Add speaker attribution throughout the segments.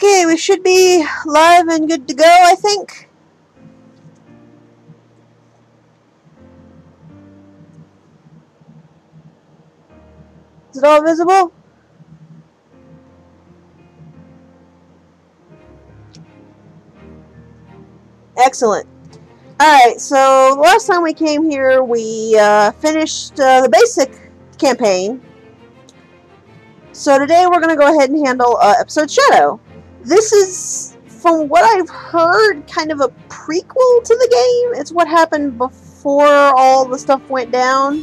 Speaker 1: Okay, we should be live and good to go, I think. Is it all visible? Excellent. Alright, so the last time we came here, we finished the basic campaign. So today we're going to go ahead and handle episode Shadow. This is, from what I've heard, kind of a prequel to the game. It's what happened before all the stuff went down.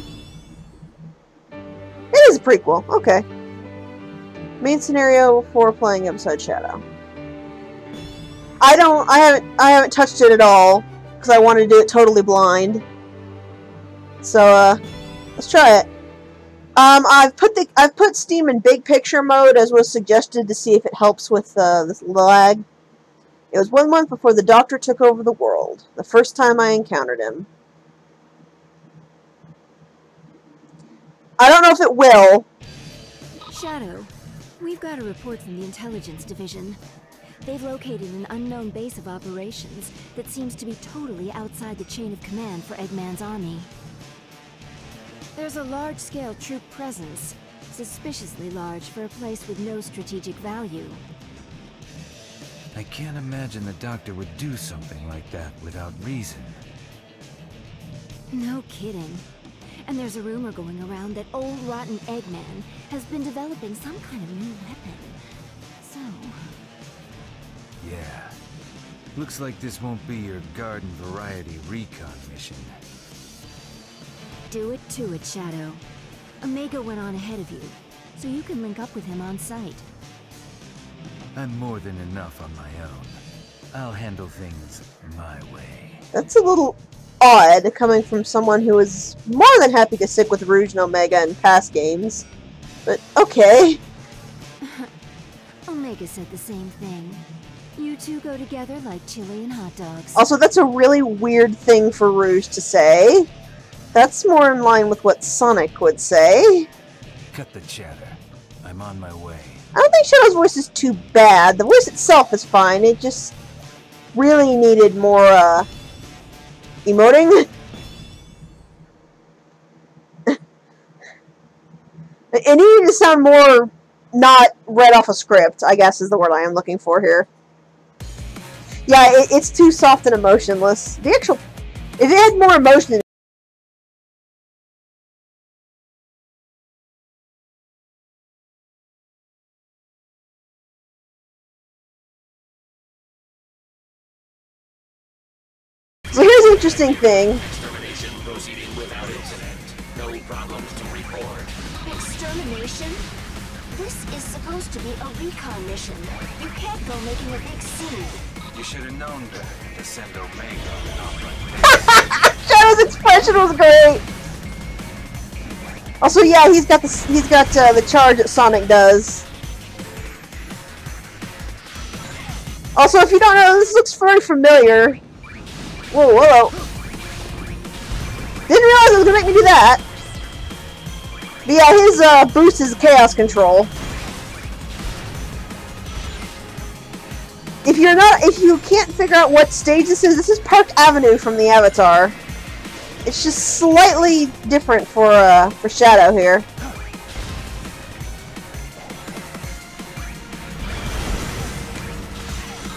Speaker 1: It is a prequel, okay. Main scenario before playing episode Shadow. I haven't touched it at all because I wanted to do it totally blind. So let's try it. I've put Steam in big picture mode as was suggested to see if it helps with this lag. It was 1 month before the Doctor took over the world. The first time I encountered him. I don't know if it will.
Speaker 2: Shadow, we've got a report from the Intelligence Division. They've located an unknown base of operations that seems to be totally outside the chain of command for Eggman's army. There's a large-scale troop presence, suspiciously large for a place with no strategic value.
Speaker 3: I can't imagine the Doctor would do something like that without reason.
Speaker 2: No kidding. And there's a rumor going around that old rotten Eggman has been developing some kind of new weapon. So...
Speaker 3: yeah. Looks like this won't be your garden variety recon mission.
Speaker 2: Do it to it, Shadow. Omega went on ahead of you, so you can link up with him on site.
Speaker 3: I'm more than enough on my own. I'll handle things my way.
Speaker 1: That's a little odd coming from someone who is more than happy to stick with Rouge and Omega in past games. But okay.
Speaker 2: Omega said the same thing. You two go together like chili and hot dogs.
Speaker 1: Also, that's a really weird thing for Rouge to say. That's more in line with what Sonic would say.
Speaker 3: Cut the chatter. I'm on my way.
Speaker 1: I don't think Shadow's voice is too bad. The voice itself is fine. It just really needed more, emoting. It needed to sound more not read off a script, I guess is the word I am looking for here. Yeah, it's too soft and emotionless. The actual... if it had more emotion in it. So here's an interesting thing.
Speaker 4: Extermination proceeding without incident. No problems to report.
Speaker 5: Extermination? This is supposed to be a recon mission. You can't go making a big scene.
Speaker 3: You should have known better to send Omega out like this.
Speaker 1: Shadow's expression was great. Also, yeah, he's got the charge that Sonic does. Also, if you don't know, this looks very familiar. Whoa, whoa. Didn't realize it was gonna make me do that. But yeah, his boost is chaos control. If you can't figure out what stage this is Park Avenue from the Avatar. It's just slightly different for Shadow here.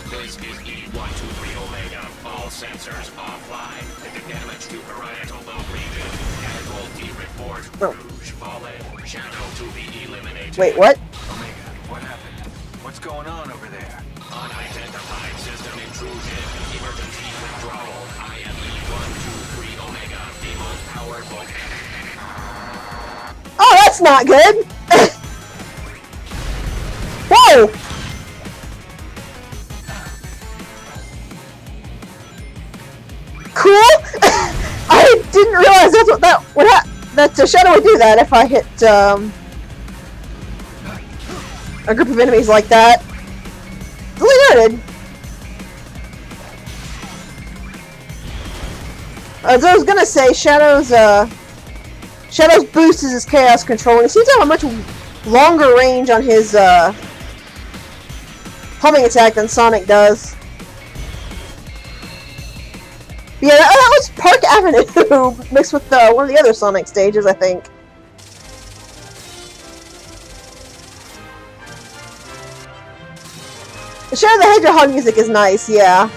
Speaker 4: This is E123 Omega. All sensors offline. The damage to parietal lobe region. Casualty report.
Speaker 1: Oh.
Speaker 4: Rouge fallen. Shadow to be eliminated.
Speaker 1: Wait, what?
Speaker 3: Omega, what happened? What's going on over there?
Speaker 4: Unidentified system intrusion. Emergency withdrawal. I am E123 Omega. The most powerful.
Speaker 1: Oh, that's not good! Whoa! Cool! I didn't realize that's that Shadow would do that if I hit a group of enemies like that. Really noted. As I was gonna say, Shadow's boost is his chaos control, and he seems to have a much longer range on his homing attack than Sonic does. Yeah, that was Park Avenue mixed with one of the other Sonic stages, I think. The Shadow the Hedgehog music is nice, yeah.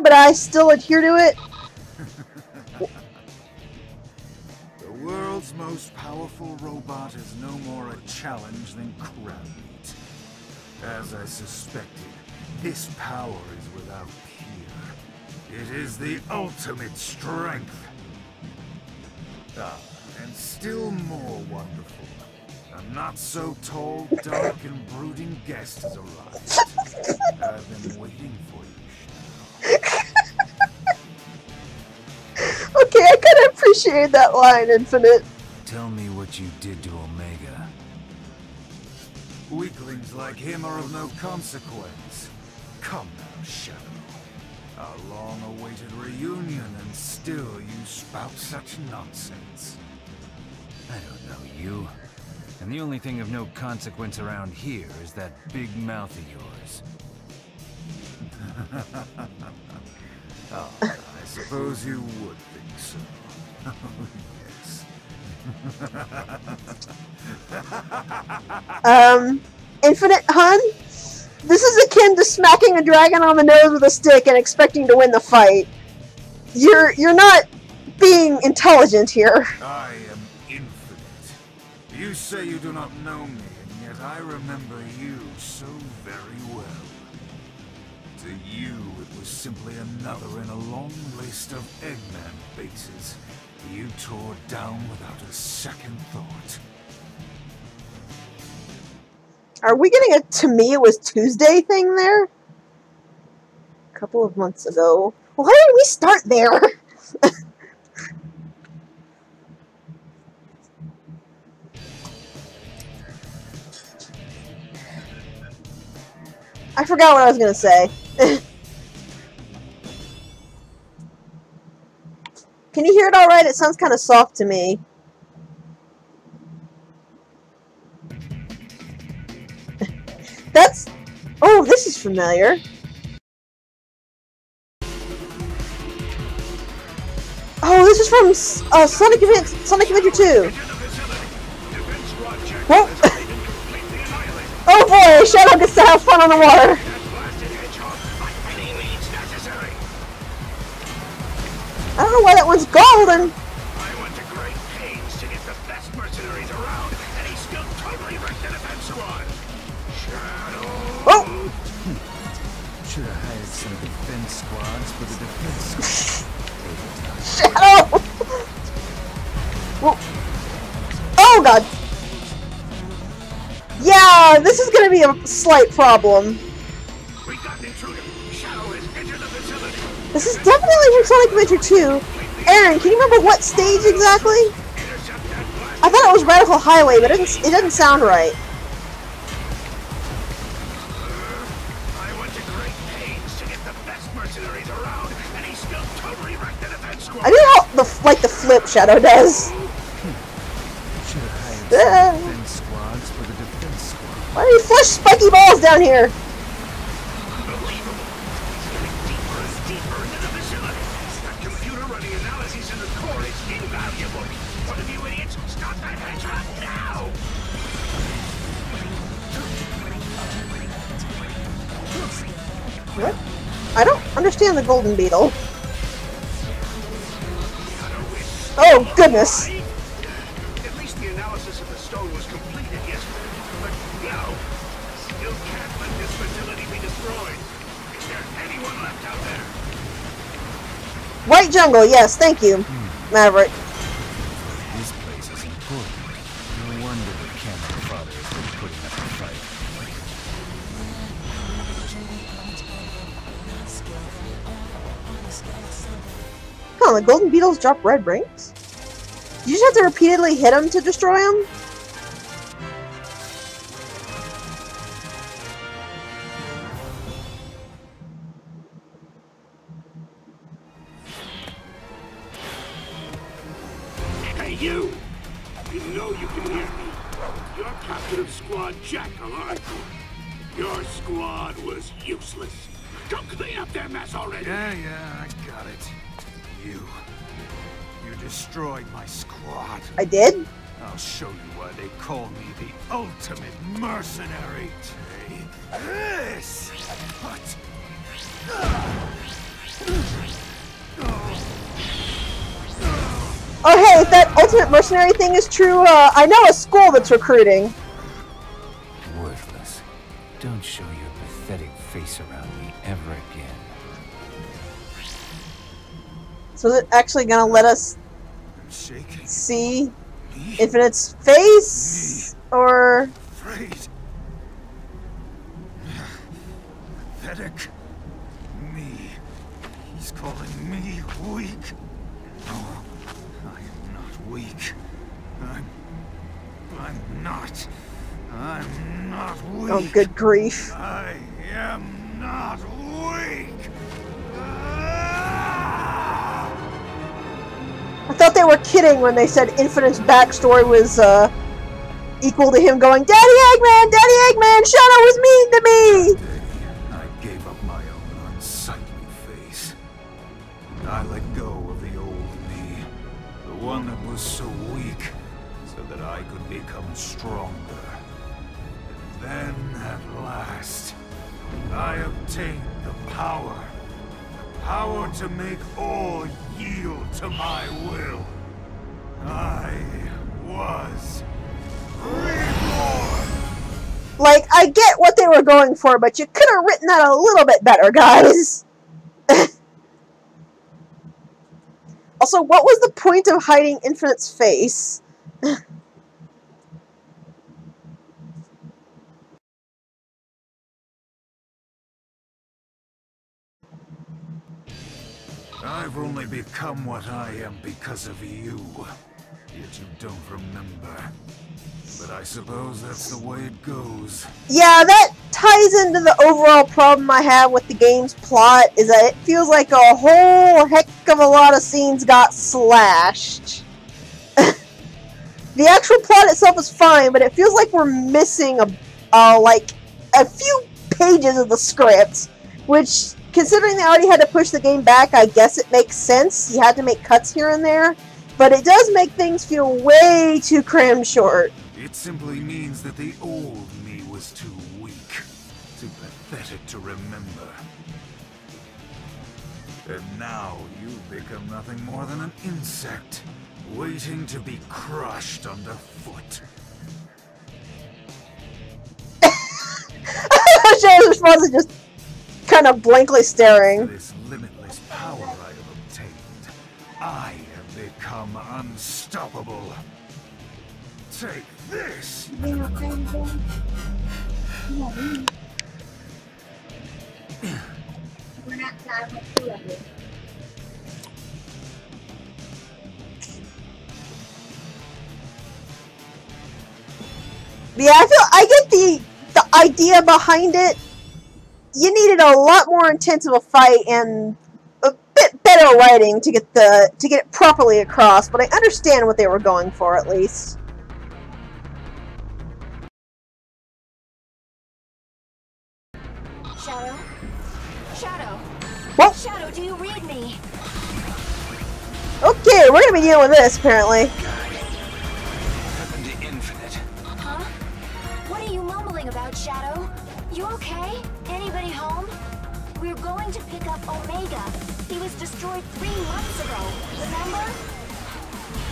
Speaker 1: But I still adhere to it.
Speaker 3: The world's most powerful robot is no more a challenge than crab meat. As I suspected, this power is without peer. It is the ultimate strength. Ah, and still more wonderful. A not-so-tall, dark, and brooding guest has arrived. I've been waiting for you.
Speaker 1: Okay, I kind of appreciate that line, Infinite.
Speaker 3: Tell me what you did to Omega. Weaklings like him are of no consequence. Come now, Shadow. Our long-awaited reunion, and still you spout such nonsense. I don't know you. And the only thing of no consequence around here is that big mouth of yours. Oh, I suppose you would think so. Oh, yes.
Speaker 1: Infinite, hun? This is akin to smacking a dragon on the nose with a stick and expecting to win the fight. You're not being intelligent here.
Speaker 3: I am infinite. You say you do not know me, and yet I remember you so very well. To you, it was simply another in a long list of Eggman bases you tore down without a second thought.
Speaker 1: Are we getting a "to me it was Tuesday" thing there? A couple of months ago. Why did we start there? I forgot what I was gonna say. Can you hear it all right? It sounds kind of soft to me. That's... Oh, this is familiar. Oh, this is from Sonic Adventure 2. Whoa. Oh boy, Shadow gets to have fun on the water. I don't know why that one's golden.
Speaker 4: I went to great pains to get the best mercenaries around, and he still totally wrecked the defense squad. Shadow.
Speaker 1: Oh!
Speaker 3: Should have hired some defense squads for the defense squad.
Speaker 1: Shadow! Whoa. Oh god! Yeah, this is gonna be a slight problem.
Speaker 4: We got an intruder. Shadow has entered the facility.
Speaker 1: This is definitely from Sonic Adventure 2. Aaron, can you remember what stage exactly? I thought it was Radical Highway, but it doesn't sound right.
Speaker 4: I went to great pains to get the best mercenaries around, and he still totally wrecked the defense squad.
Speaker 1: I do like the flip Shadow does.
Speaker 3: Should have hired some defense squads for the defense squad.
Speaker 1: Why do you flush spiky balls down here?
Speaker 4: Unbelievable. It's getting deeper and deeper into the facility. That computer-running analysis in the core is invaluable. One of you idiots, stop that hedgehog now!
Speaker 1: What? I don't understand the golden beetle. Oh, goodness.
Speaker 4: At least the analysis of the stone was completed yesterday. But no, still can't let this facility be destroyed. Is there anyone left out there?
Speaker 1: White jungle, yes, thank you, Maverick.
Speaker 3: This place is important. No wonder the Cannon Father has been putting up a fight.
Speaker 1: Huh, the golden beetles drop red rings? You just have to repeatedly hit them to destroy them?
Speaker 4: jackal, aren't you? Your squad was useless. Go clean up their mess already.
Speaker 3: Yeah, I got it. You destroyed my squad.
Speaker 1: I did?
Speaker 3: I'll show you why they call me the ultimate mercenary. Take this! What?
Speaker 1: Oh hey, if that ultimate mercenary thing is true, I know a school that's recruiting.
Speaker 6: Worthless. Don't show your pathetic face around me ever again.
Speaker 1: So is it actually gonna let us
Speaker 3: I'm shaking.
Speaker 1: see Infinite's face? Or...
Speaker 3: Afraid. Pathetic. Me. He's calling me weak. No, I am not weak. I'm not weak.
Speaker 1: oh good grief.
Speaker 3: I am not weak.
Speaker 1: I thought they were kidding when they said Infinite's backstory was equal to him going, Daddy Eggman, Shadow was mean to me!
Speaker 3: I gave up my own unsightly face. I let go of the old me, the one that was so weak, so that I could become stronger. And then, at last, I obtained the power to make all yield to my will. I was reborn!
Speaker 1: Like, I get what they were going for, but you could have written that a little bit better, guys. Also, what was the point of hiding Infinite's face?
Speaker 3: I've only become what I am because of you. Yet you don't remember. But I suppose that's the way it goes.
Speaker 1: Yeah, that ties into the overall problem I have with the game's plot, is that it feels like a whole heck of a lot of scenes got slashed. The actual plot itself is fine, but it feels like we're missing like a few pages of the script, which, considering they already had to push the game back, I guess it makes sense. You had to make cuts here and there, but it does make things feel way too crammed short.
Speaker 3: It simply means that the old me was too weak, too pathetic to remember. And now you've become nothing more than an insect, waiting to be crushed underfoot.
Speaker 1: Shadow's response is just kind of blankly staring.
Speaker 3: This limitless power I have obtained, I have become unstoppable. Take this!
Speaker 1: Yeah, I get the idea behind it. You needed a lot more intense of a fight and a bit better writing to get it properly across, but I understand what they were going for at least.
Speaker 5: Shadow? Shadow?
Speaker 1: Well,
Speaker 5: Shadow, do you read me?
Speaker 1: okay, we're gonna be dealing with this apparently.
Speaker 6: Happened to Infinite.
Speaker 5: Huh? What are you mumbling about, Shadow? You okay? Anybody home? We're going to pick up Omega. He was destroyed 3 months ago. Remember?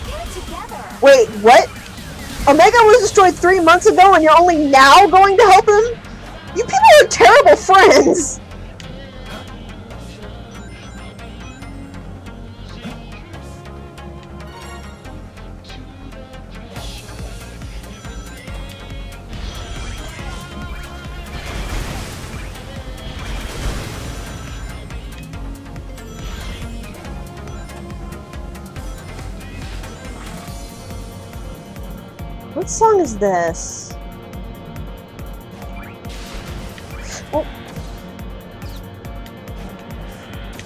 Speaker 5: Get it together.
Speaker 1: Wait, what? Omega was destroyed 3 months ago and you're only now going to help him? You people are terrible friends! What song is this? Oh.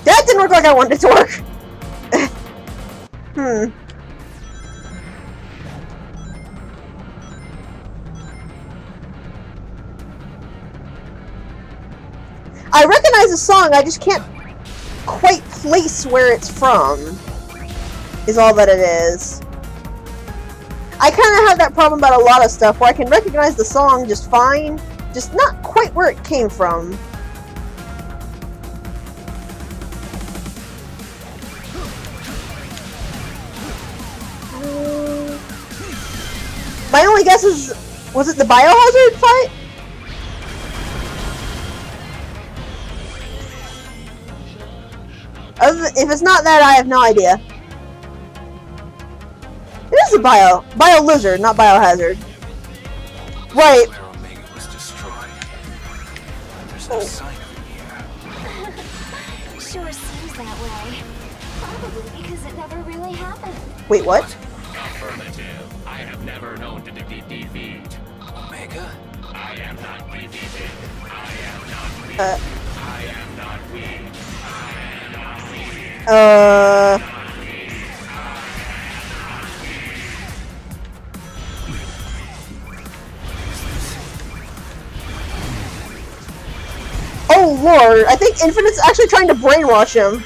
Speaker 1: That didn't work like I wanted it to work! I recognize the song, I just can't quite place where it's from, is all that it is. I kind of have that problem about a lot of stuff, where I can recognize the song just fine, just not quite where it came from. My only guess is, was it the Biohazard fight? If it's not that, I have no idea. It is a Bio Lizard, not Biohazard. Right.
Speaker 6: Where Omega was destroyed. There's no sign of it here.
Speaker 5: Sure seems that way. Probably because it never really happened.
Speaker 1: Wait, what?
Speaker 4: Affirmative. I have never known to defeat.
Speaker 6: Omega?
Speaker 4: I am not defeated. I am not weak. I am not weak.
Speaker 1: Oh lord, I think Infinite's actually trying to brainwash him.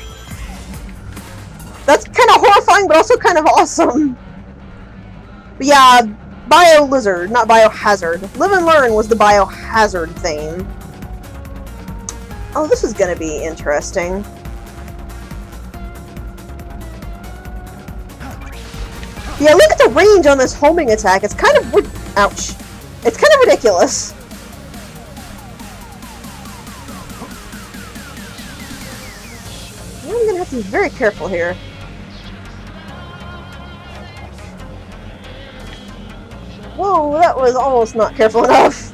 Speaker 1: That's kind of horrifying, but also kind of awesome. But yeah, Bio Lizard, not Biohazard. Live and Learn was the Biohazard theme. Oh, this is gonna be interesting. Yeah, look at the range on this homing attack. It's kind of... ouch. It's kind of ridiculous. I'm gonna have to be very careful here. Whoa, that was almost not careful enough.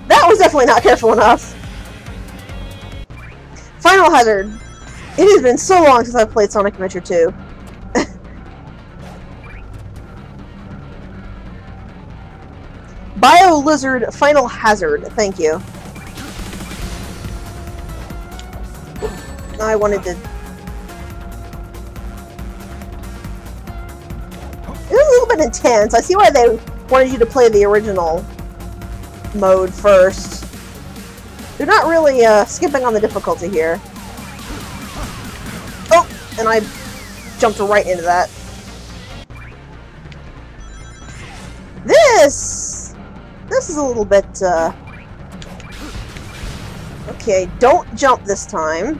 Speaker 1: That was definitely not careful enough. Final Hazard. It has been so long since I've played Sonic Adventure 2. Bio Lizard Final Hazard. Thank you. I wanted to... It was a little bit intense. I see why they wanted you to play the original mode first. They're not really skipping on the difficulty here. Oh! And I jumped right into that. This is a little bit, okay, don't jump this time.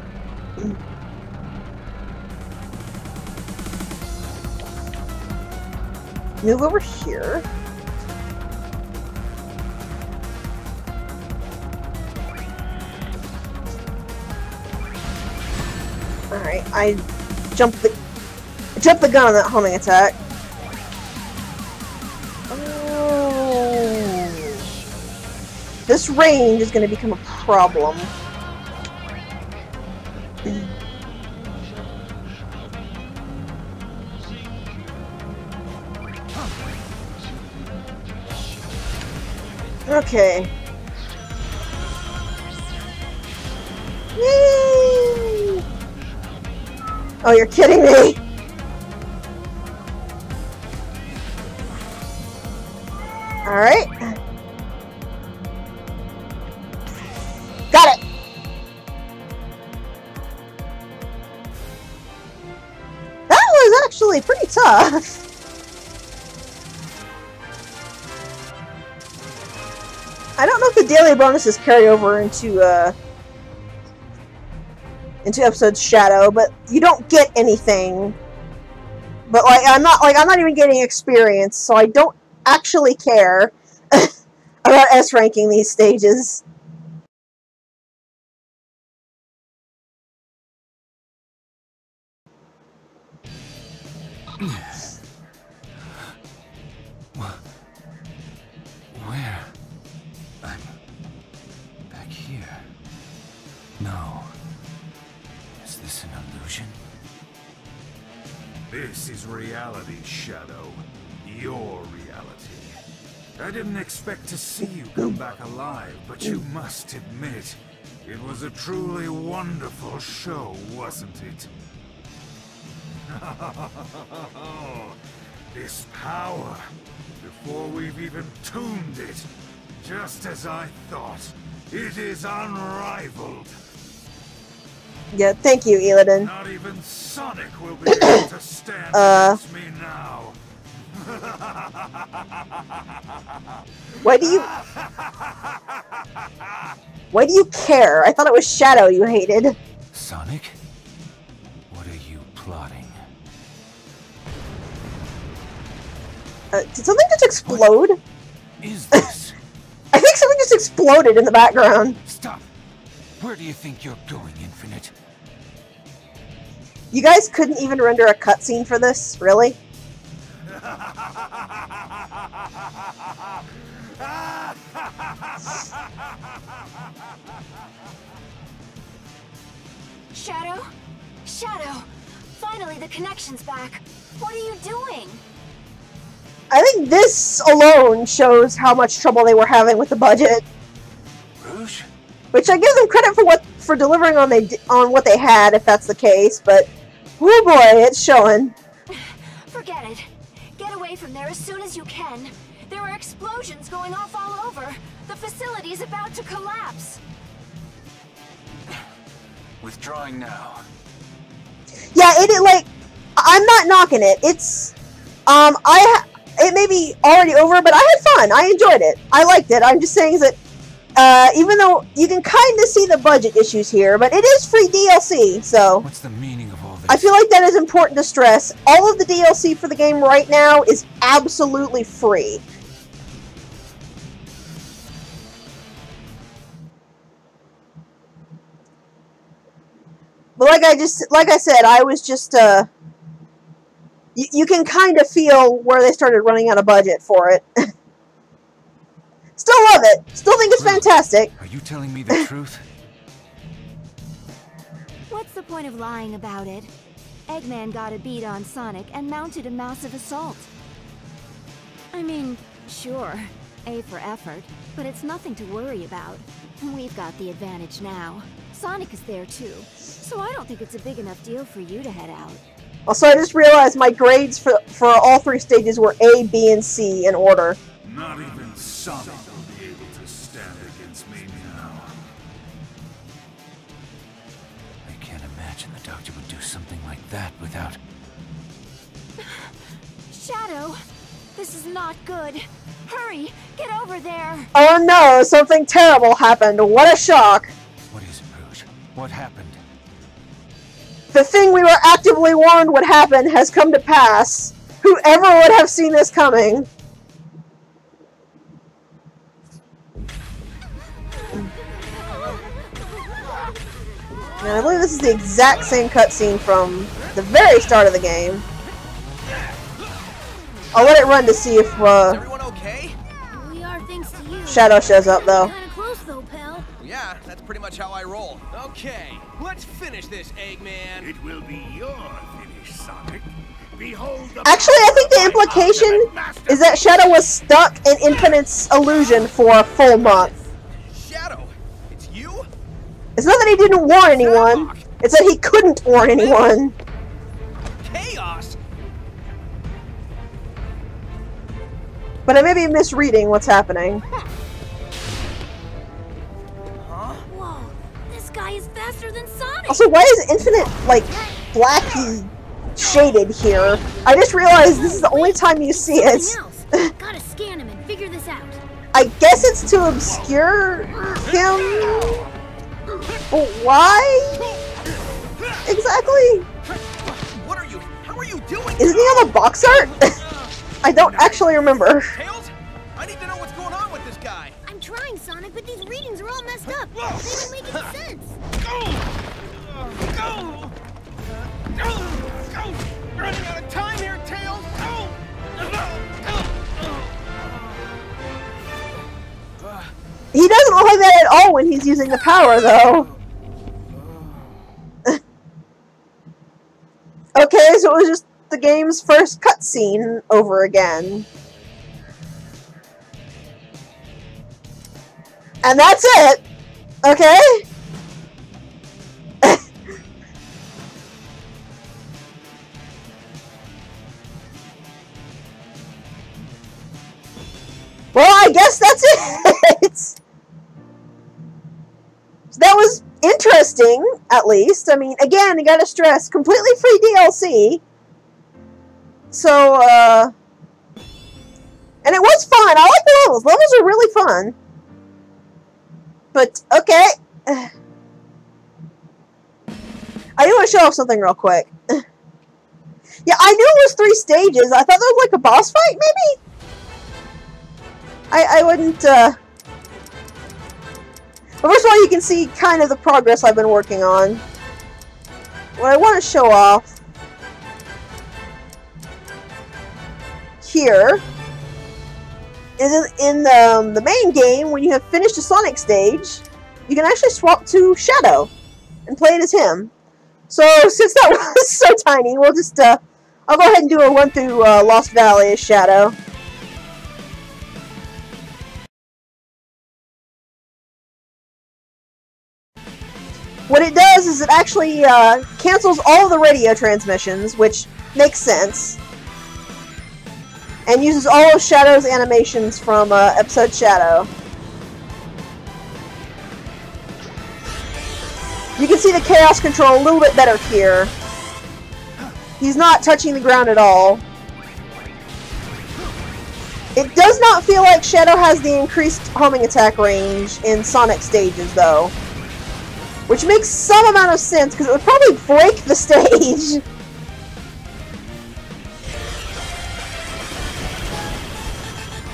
Speaker 1: Move over here. Alright, I jumped the gun on that homing attack. Oh. This range is going to become a problem. Okay. Yay! Oh, you're kidding me! Alright. Got it! That was actually pretty tough. I don't know if the daily bonuses carry over into episode Shadow, but you don't get anything. But I'm not even getting experience, so I don't actually care about S ranking these stages.
Speaker 6: Where? I'm back here. No. Is this an illusion?
Speaker 3: This is reality, Shadow. Your reality. I didn't expect to see you come back alive, but you must admit, it was a truly wonderful show, wasn't it? This power, before we've even tuned it, Just as I thought. It is unrivaled.
Speaker 1: Yeah, thank you, Illidan.
Speaker 3: Not even Sonic will be able to stand against me now.
Speaker 1: Why do you care? I thought it was Shadow you hated.
Speaker 6: Sonic? What are you plotting?
Speaker 1: Did something just explode?
Speaker 6: What is this?
Speaker 1: I think something just exploded in the background.
Speaker 6: Stop! Where do you think you're going, Infinite?
Speaker 1: You guys couldn't even render a cutscene for this? Really?
Speaker 5: Shadow? Shadow! Finally, the connection's back. What are you doing?
Speaker 1: I think this alone shows how much trouble they were having with the budget.
Speaker 6: Rouge?
Speaker 1: Which I give them credit for delivering on what they had, if that's the case, but oh boy, it's showing.
Speaker 5: Forget it. Get away from there as soon as you can. There are explosions going off all over. The facility's about to collapse.
Speaker 6: Withdrawing now.
Speaker 1: Yeah, I'm not knocking it. It's, it may be already over, but I had fun. I enjoyed it. I liked it. I'm just saying that, even though you can kind of see the budget issues here, but it is free DLC, so.
Speaker 6: What's the meaning of all this?
Speaker 1: I feel like that is important to stress. All of the DLC for the game right now is absolutely free. But like I said, I was just, you can kind of feel where they started running out of budget for it. Still love it. Still think it's fantastic.
Speaker 6: Are you telling me the truth?
Speaker 2: What's the point of lying about it? Eggman got a beat on Sonic and mounted a massive assault. I mean, sure, A for effort, but it's nothing to worry about. We've got the advantage now. Sonic is there too, so I don't think it's a big enough deal for you to head out.
Speaker 1: Also, I just realized my grades for all three stages were A, B, and C in order.
Speaker 3: Not even Sonic will be able to stand against me now.
Speaker 6: I can't imagine the Doctor would do something like that without...
Speaker 2: Shadow, this is not good. Hurry, get over there.
Speaker 1: Oh no, something terrible happened. What a shock.
Speaker 6: What is it, Rouge? What happened?
Speaker 1: The thing we were actively warned would happen has come to pass. Whoever would have seen this coming? And I believe this is the exact same cutscene from the very start of the game. I'll let it run to see if
Speaker 7: Everyone okay?
Speaker 2: We are thanks to you.
Speaker 1: Shadow shows up, though.
Speaker 2: Kinda close though, pal.
Speaker 7: Yeah, that's pretty much how I roll. Okay, let's finish this, Eggman.
Speaker 3: It will be your finish, Sonic. Behold the
Speaker 1: Actually, I think the implication is that Shadow was stuck in Infinite's illusion for a full month.
Speaker 7: Shadow, it's you?
Speaker 1: It's not that he didn't warn anyone, it's that he couldn't warn anyone.
Speaker 7: Chaos?
Speaker 1: But I may be misreading what's happening.
Speaker 2: Whoa, this guy is faster than Sonic.
Speaker 1: Also, why is Infinite, like, blacky shaded here? I just realized this is the only time you see it.
Speaker 2: Something else. Gotta scan him and figure this out.
Speaker 1: I guess it's to obscure him? But why? Exactly?
Speaker 7: What are you? How are you doing?
Speaker 1: Isn't he on the box art? I don't actually remember.
Speaker 7: Tails? I need to know what's going on with this guy.
Speaker 2: I'm trying, Sonic, but these readings are all messed up. They don't make any sense.
Speaker 7: Running out of time here, Tails.
Speaker 1: He doesn't look like that at all when he's using the power, though. Okay, so it was just the game's first cutscene over again. And that's it! Okay? Well, I guess that's it! interesting, at least. I mean, again, I gotta stress, completely free DLC. So, and it was fun. I like the levels. Levels are really fun. But, okay. I do want to show off something real quick. Yeah, I knew it was 3 stages. I thought that was like a boss fight, maybe? I wouldn't, But first of all, you can see kind of the progress I've been working on. What I want to show off here is in the main game, when you have finished a Sonic stage, you can actually swap to Shadow and play it as him. So, since that was so tiny, we'll just, I'll go ahead and do a run through Lost Valley as Shadow. What it does is it actually cancels all of the radio transmissions, which makes sense, and uses all of Shadow's animations from episode Shadow. You can see the chaos control a little bit better here. He's not touching the ground at all. It does not feel like Shadow has the increased homing attack range in Sonic stages, though. Which makes some amount of sense, because it would probably break the stage.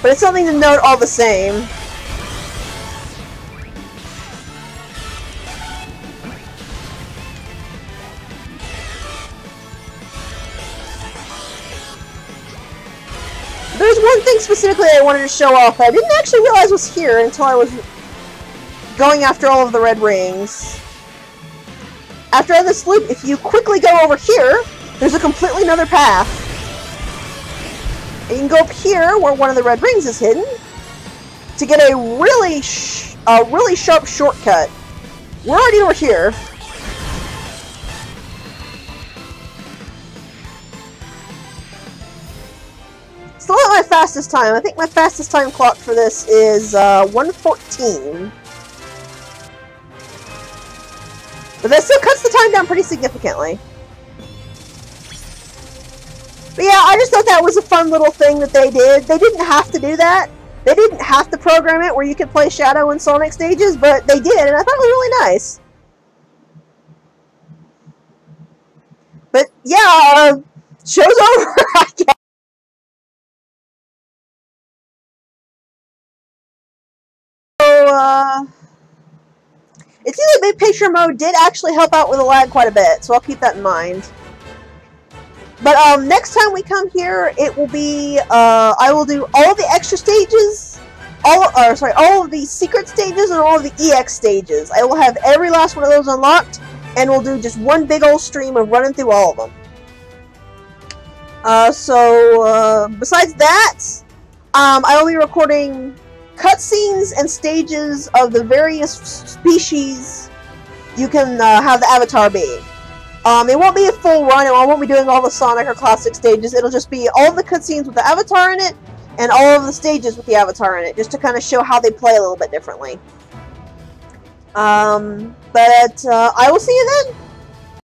Speaker 1: But it's something to note all the same. There's one thing specifically I wanted to show off that I didn't actually realize was here until I was going after all of the red rings. After this loop, if you quickly go over here, there's a completely another path. And you can go up here, where one of the red rings is hidden, to get a really sharp shortcut. We're already over here. Still not my fastest time. I think my fastest time clock for this is 1:14. But that still cuts the time down pretty significantly. But yeah, I just thought that was a fun little thing that they did. They didn't have to do that. They didn't have to program it where you could play Shadow in Sonic stages, but they did, and I thought it was really nice. But yeah, show's over, I guess. So, it seems like Big Picture Mode did actually help out with the lag quite a bit, so I'll keep that in mind. But next time we come here, it will be, I will do all the extra stages, all of the secret stages and all of the EX stages. I will have every last one of those unlocked, and we'll do just one big old stream of running through all of them. Besides that, I will be recording cutscenes and stages of the various species you can have the avatar be. It won't be a full run, and I won't be doing all the Sonic or Classic stages. It'll just be all the cutscenes with the avatar in it, and all of the stages with the avatar in it, just to kind of show how they play a little bit differently. I will see you then!